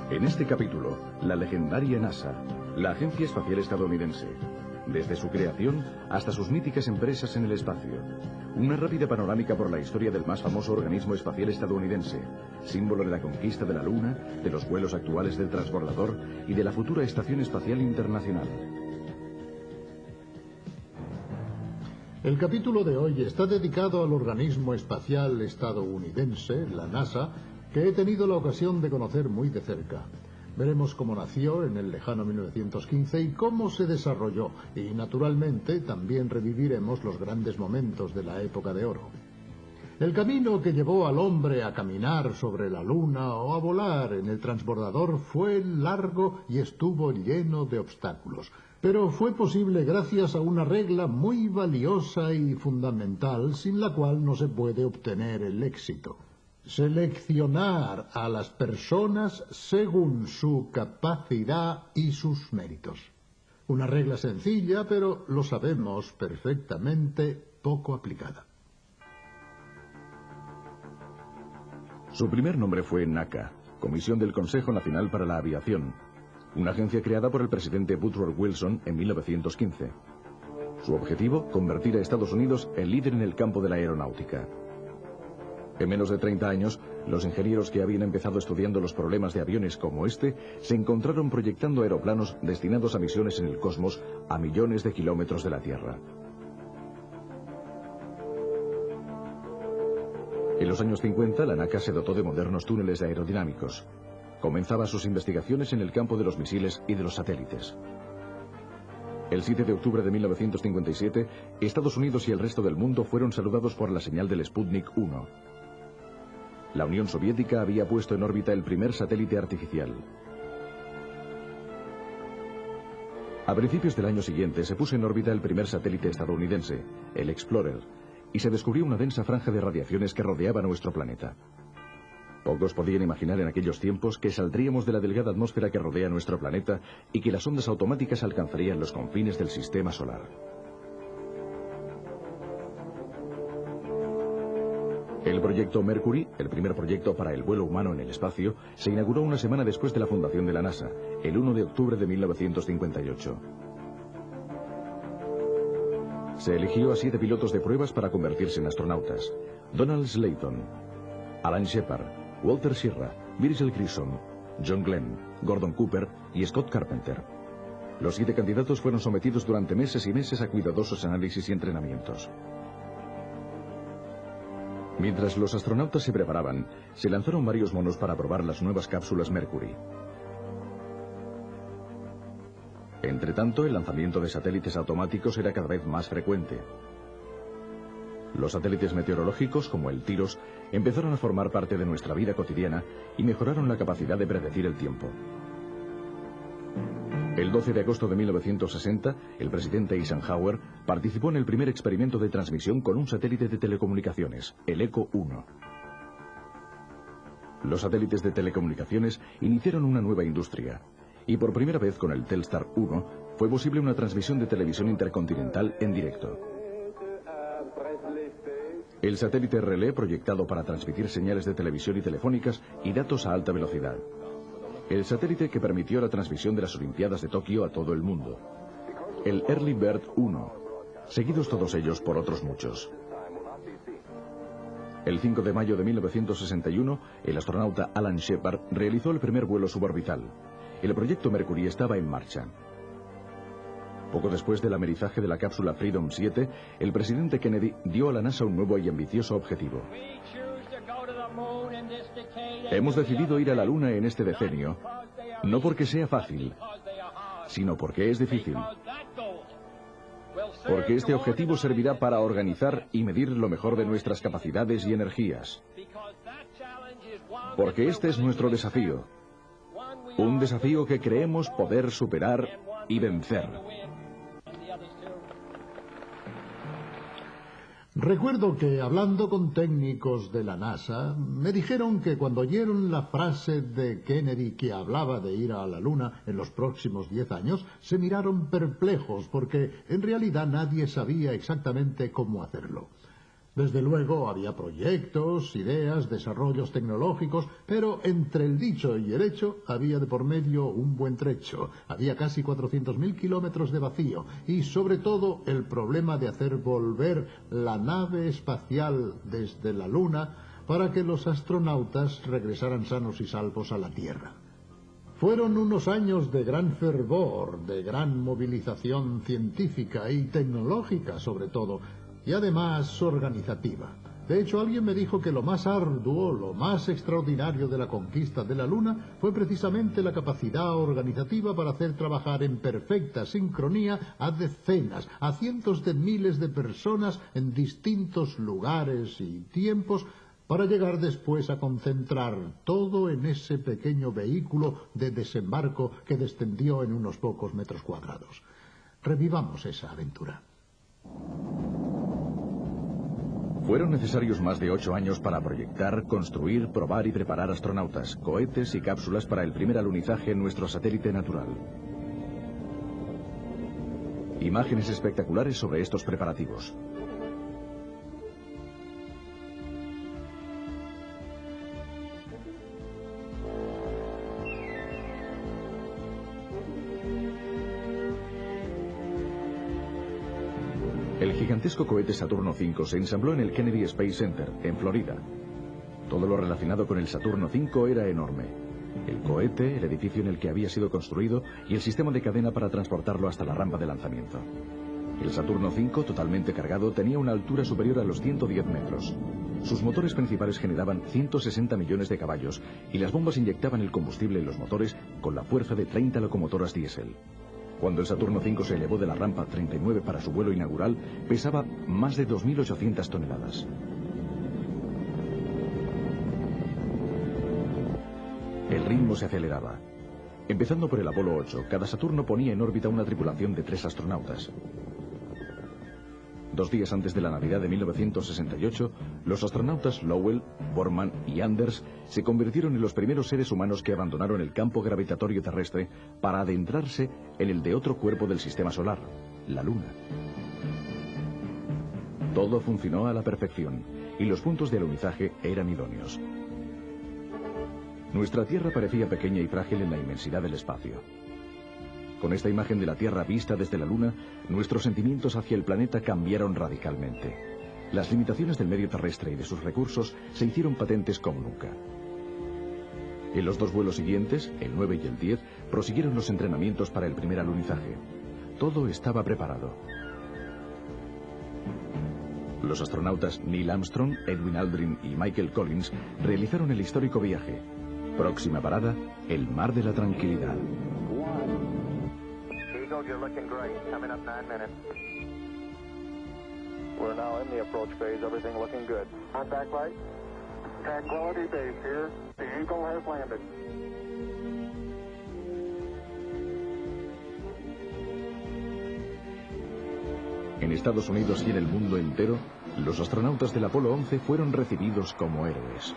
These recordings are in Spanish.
En este capítulo, la legendaria NASA, la agencia espacial estadounidense. Desde su creación hasta sus míticas empresas en el espacio. Una rápida panorámica por la historia del más famoso organismo espacial estadounidense, símbolo de la conquista de la Luna, de los vuelos actuales del transbordador y de la futura Estación Espacial Internacional. El capítulo de hoy está dedicado al organismo espacial estadounidense, la NASA, que he tenido la ocasión de conocer muy de cerca. Veremos cómo nació en el lejano 1915 y cómo se desarrolló, y naturalmente también reviviremos los grandes momentos de la época de oro. El camino que llevó al hombre a caminar sobre la Luna o a volar en el transbordador fue largo y estuvo lleno de obstáculos, pero fue posible gracias a una regla muy valiosa y fundamental sin la cual no se puede obtener el éxito. Seleccionar a las personas según su capacidad y sus méritos. Una regla sencilla, pero lo sabemos perfectamente, poco aplicada. Su primer nombre fue NACA, Comisión del Consejo Nacional para la Aviación, una agencia creada por el presidente Woodrow Wilson en 1915. Su objetivo, convertir a Estados Unidos en líder en el campo de la aeronáutica. En menos de 30 años, los ingenieros que habían empezado estudiando los problemas de aviones como este, se encontraron proyectando aeroplanos destinados a misiones en el cosmos a millones de kilómetros de la Tierra. En los años 50, la NACA se dotó de modernos túneles aerodinámicos. Comenzaba sus investigaciones en el campo de los misiles y de los satélites. El 7 de octubre de 1957, Estados Unidos y el resto del mundo fueron saludados por la señal del Sputnik 1. La Unión Soviética había puesto en órbita el primer satélite artificial. A principios del año siguiente se puso en órbita el primer satélite estadounidense, el Explorer, y se descubrió una densa franja de radiaciones que rodeaba nuestro planeta. Pocos podían imaginar en aquellos tiempos que saldríamos de la delgada atmósfera que rodea nuestro planeta y que las ondas automáticas alcanzarían los confines del sistema solar. El proyecto Mercury, el primer proyecto para el vuelo humano en el espacio, se inauguró una semana después de la fundación de la NASA, el 1 de octubre de 1958. Se eligió a 7 pilotos de pruebas para convertirse en astronautas: Donald Slayton, Alan Shepard, Walter Schirra, Virgil Grissom, John Glenn, Gordon Cooper y Scott Carpenter. Los 7 candidatos fueron sometidos durante meses y meses a cuidadosos análisis y entrenamientos. Mientras los astronautas se preparaban, se lanzaron varios monos para probar las nuevas cápsulas Mercury. Entretanto, el lanzamiento de satélites automáticos era cada vez más frecuente. Los satélites meteorológicos, como el TIROS, empezaron a formar parte de nuestra vida cotidiana y mejoraron la capacidad de predecir el tiempo. El 12 de agosto de 1960, el presidente Eisenhower participó en el primer experimento de transmisión con un satélite de telecomunicaciones, el ECO 1. Los satélites de telecomunicaciones iniciaron una nueva industria, y por primera vez con el Telstar 1 fue posible una transmisión de televisión intercontinental en directo. El satélite Relé, proyectado para transmitir señales de televisión y telefónicas y datos a alta velocidad. El satélite que permitió la transmisión de las Olimpiadas de Tokio a todo el mundo. El Early Bird 1, seguidos todos ellos por otros muchos. El 5 de mayo de 1961, el astronauta Alan Shepard realizó el primer vuelo suborbital. El proyecto Mercury estaba en marcha. Poco después del amerizaje de la cápsula Freedom 7, el presidente Kennedy dio a la NASA un nuevo y ambicioso objetivo. Hemos decidido ir a la Luna en este decenio, no porque sea fácil, sino porque es difícil. Porque este objetivo servirá para organizar y medir lo mejor de nuestras capacidades y energías. Porque este es nuestro desafío. Un desafío que creemos poder superar y vencer. Recuerdo que, hablando con técnicos de la NASA, me dijeron que cuando oyeron la frase de Kennedy que hablaba de ir a la Luna en los próximos 10 años, se miraron perplejos porque en realidad nadie sabía exactamente cómo hacerlo. Desde luego había proyectos, ideas, desarrollos tecnológicos, pero entre el dicho y el hecho había de por medio un buen trecho. Había casi 400.000 kilómetros de vacío y sobre todo el problema de hacer volver la nave espacial desde la Luna para que los astronautas regresaran sanos y salvos a la Tierra. Fueron unos años de gran fervor, de gran movilización científica y tecnológica sobre todo, y además organizativa. De hecho, alguien me dijo que lo más arduo, lo más extraordinario de la conquista de la Luna fue precisamente la capacidad organizativa para hacer trabajar en perfecta sincronía a decenas, a cientos de miles de personas en distintos lugares y tiempos para llegar después a concentrar todo en ese pequeño vehículo de desembarco que descendió en unos pocos metros cuadrados. Revivamos esa aventura. Fueron necesarios más de 8 años para proyectar, construir, probar y preparar astronautas, cohetes y cápsulas para el primer alunizaje en nuestro satélite natural. Imágenes espectaculares sobre estos preparativos. El gigantesco cohete Saturno V se ensambló en el Kennedy Space Center, en Florida. Todo lo relacionado con el Saturno V era enorme. El cohete, el edificio en el que había sido construido y el sistema de cadena para transportarlo hasta la rampa de lanzamiento. El Saturno V, totalmente cargado, tenía una altura superior a los 110 metros. Sus motores principales generaban 160 millones de caballos y las bombas inyectaban el combustible en los motores con la fuerza de 30 locomotoras diésel. Cuando el Saturno V se elevó de la rampa 39 para su vuelo inaugural, pesaba más de 2.800 toneladas. El ritmo se aceleraba. Empezando por el Apolo 8, cada Saturno ponía en órbita una tripulación de 3 astronautas. 2 días antes de la Navidad de 1968, los astronautas Lowell, Borman y Anders se convirtieron en los primeros seres humanos que abandonaron el campo gravitatorio terrestre para adentrarse en el de otro cuerpo del sistema solar, la Luna. Todo funcionó a la perfección y los puntos de alunizaje eran idóneos. Nuestra Tierra parecía pequeña y frágil en la inmensidad del espacio. Con esta imagen de la Tierra vista desde la Luna, nuestros sentimientos hacia el planeta cambiaron radicalmente. Las limitaciones del medio terrestre y de sus recursos se hicieron patentes como nunca. En los 2 vuelos siguientes, el 9 y el 10, prosiguieron los entrenamientos para el primer alunizaje. Todo estaba preparado. Los astronautas Neil Armstrong, Edwin Aldrin y Michael Collins realizaron el histórico viaje. Próxima parada, el Mar de la Tranquilidad. You're looking great. Coming up 9 minutes. We're now in the approach phase. Everything looking good. Contact light. Tranquility Base here. The Eagle has landed. En Estados Unidos y en el mundo entero, los astronautas del Apolo 11 fueron recibidos como héroes.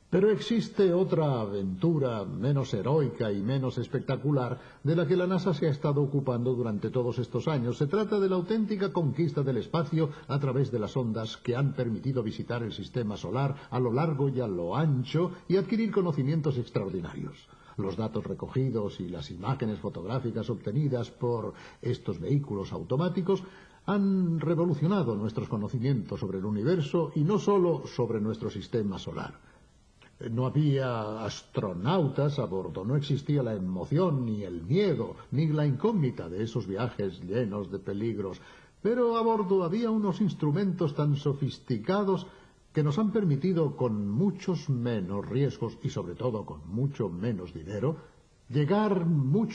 Pero existe otra aventura menos heroica y menos espectacular de la que la NASA se ha estado ocupando durante todos estos años. Se trata de la auténtica conquista del espacio a través de las ondas que han permitido visitar el sistema solar a lo largo y a lo ancho y adquirir conocimientos extraordinarios. Los datos recogidos y las imágenes fotográficas obtenidas por estos vehículos automáticos han revolucionado nuestros conocimientos sobre el universo y no solo sobre nuestro sistema solar. No había astronautas a bordo, no existía la emoción, ni el miedo, ni la incógnita de esos viajes llenos de peligros. Pero a bordo había unos instrumentos tan sofisticados que nos han permitido, con muchos menos riesgos y sobre todo con mucho menos dinero, llegar mucho